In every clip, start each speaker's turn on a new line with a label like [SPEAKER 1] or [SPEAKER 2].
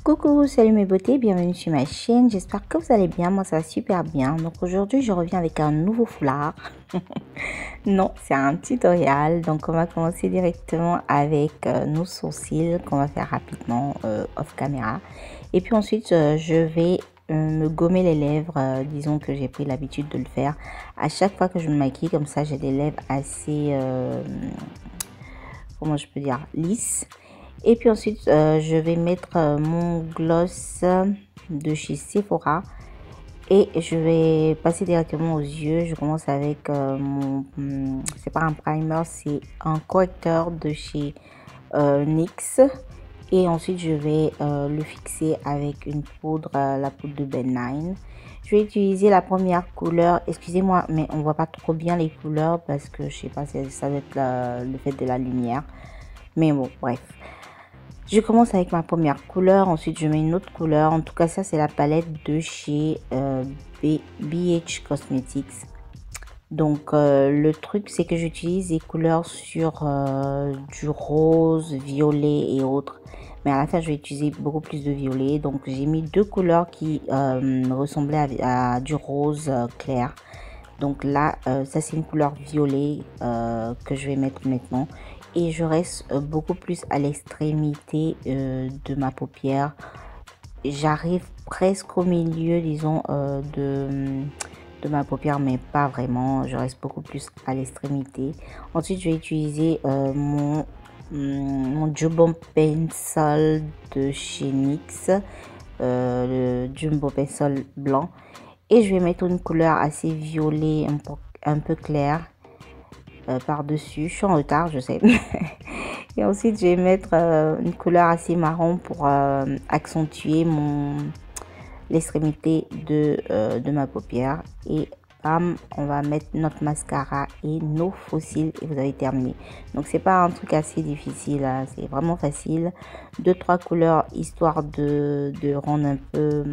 [SPEAKER 1] Coucou, salut mes beautés, bienvenue sur ma chaîne, j'espère que vous allez bien, moi ça va super bien. Donc aujourd'hui je reviens avec un nouveau foulard. Non, c'est un tutoriel, donc on va commencer directement avec nos sourcils qu'on va faire rapidement off caméra. Et puis ensuite je vais me gommer les lèvres, disons que j'ai pris l'habitude de le faire. À chaque fois que je me maquille, comme ça j'ai des lèvres assez, comment je peux dire, lisses. Et puis ensuite je vais mettre mon gloss de chez Sephora et je vais passer directement aux yeux. Je commence avec c'est pas un primer, c'est un correcteur de chez NYX, et ensuite je vais le fixer avec une poudre, la poudre de Ben 9. Je vais utiliser la première couleur, excusez-moi mais on voit pas trop bien les couleurs parce que je sais pas, ça va être le fait de la lumière, mais bon bref. Je commence avec ma première couleur, ensuite je mets une autre couleur. En tout cas ça c'est la palette de chez BH Cosmetics. Donc le truc c'est que j'utilise des couleurs sur du rose, violet et autres, mais à la fin je vais utiliser beaucoup plus de violet. Donc j'ai mis deux couleurs qui ressemblaient à du rose clair. Donc là ça c'est une couleur violet que je vais mettre maintenant, et je reste beaucoup plus à l'extrémité de ma paupière. J'arrive presque au milieu, disons, de ma paupière, mais pas vraiment. Je reste beaucoup plus à l'extrémité. Ensuite je vais utiliser mon Jumbo Pencil de chez NYX, le Jumbo Pencil blanc, et je vais mettre une couleur assez violet, un peu clair par dessus. Je suis en retard, je sais. Et ensuite je vais mettre une couleur assez marron pour accentuer l'extrémité de ma paupière. Et bam, on va mettre notre mascara et nos faux cils et vous avez terminé. Donc c'est pas un truc assez difficile, hein, c'est vraiment facile. 2-3 couleurs histoire de rendre un peu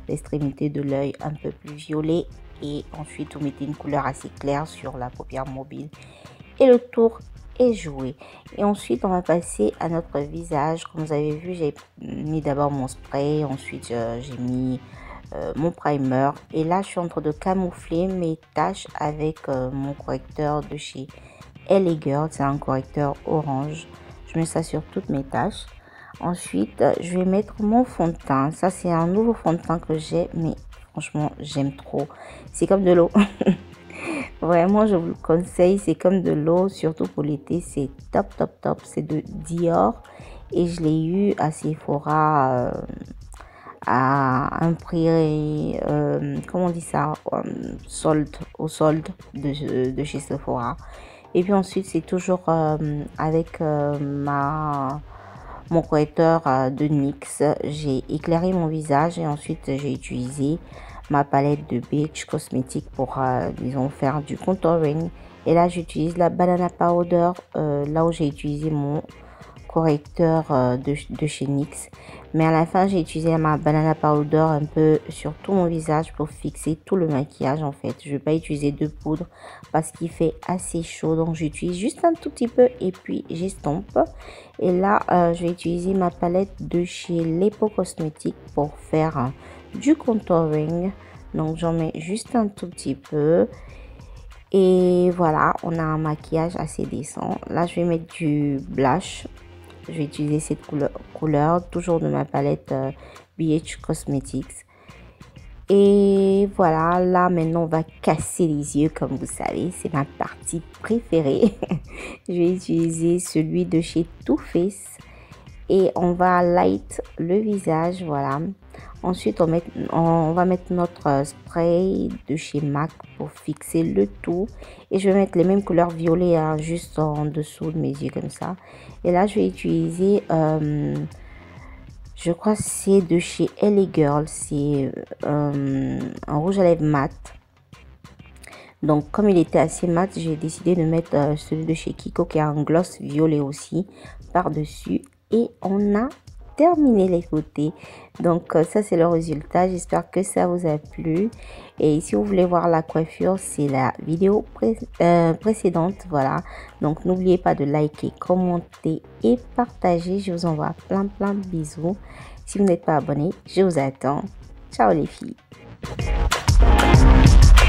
[SPEAKER 1] l'extrémité de l'œil un peu plus violet, et ensuite vous mettez une couleur assez claire sur la paupière mobile et le tour est joué. Et ensuite on va passer à notre visage. Comme vous avez vu, j'ai mis d'abord mon spray, ensuite j'ai mis mon primer, et là je suis en train de camoufler mes taches avec mon correcteur de chez LA Girl. C'est un correcteur orange, je mets ça sur toutes mes taches. Ensuite je vais mettre mon fond de teint. Ça c'est un nouveau fond de teint que j'ai, mais franchement j'aime trop, c'est comme de l'eau. Vraiment je vous le conseille, c'est comme de l'eau, surtout pour l'été, c'est top top top. C'est de Dior et je l'ai eu à Sephora à un prix comment on dit ça, au solde de chez Sephora. Et puis ensuite c'est toujours avec mon correcteur de NYX. J'ai éclairé mon visage et ensuite j'ai utilisé ma palette de BH Cosmetics pour disons faire du contouring. Et là j'utilise la Banana Powder, là où j'ai utilisé mon correcteur de chez NYX, mais à la fin j'ai utilisé ma Banana Powder un peu sur tout mon visage pour fixer tout le maquillage. En fait je vais pas utiliser de poudre parce qu'il fait assez chaud, donc j'utilise juste un tout petit peu et puis j'estompe. Et là je vais utiliser ma palette de chez Lepo Cosmetics pour faire du contouring, donc j'en mets juste un tout petit peu. Et voilà, on a un maquillage assez décent. Là je vais mettre du blush. Je vais utiliser cette couleur toujours de ma palette BH Cosmetics. Et voilà, là maintenant on va casser les yeux, comme vous savez, c'est ma partie préférée. Je vais utiliser celui de chez Too Faced et on va light le visage, voilà. Ensuite on va mettre notre spray de chez MAC pour fixer le tout, et je vais mettre les mêmes couleurs violet, hein, juste en dessous de mes yeux comme ça. Et là je vais utiliser je crois c'est de chez LA Girl, c'est un rouge à lèvres mat. Donc comme il était assez mat, j'ai décidé de mettre celui de chez Kiko qui a un gloss violet aussi par dessus, et on a terminé les côtés. Donc ça c'est le résultat, j'espère que ça vous a plu. Et si vous voulez voir la coiffure, c'est la vidéo précédente, voilà. Donc n'oubliez pas de liker, commenter et partager. Je vous envoie plein de bisous. Si vous n'êtes pas abonné, je vous attends. Ciao les filles.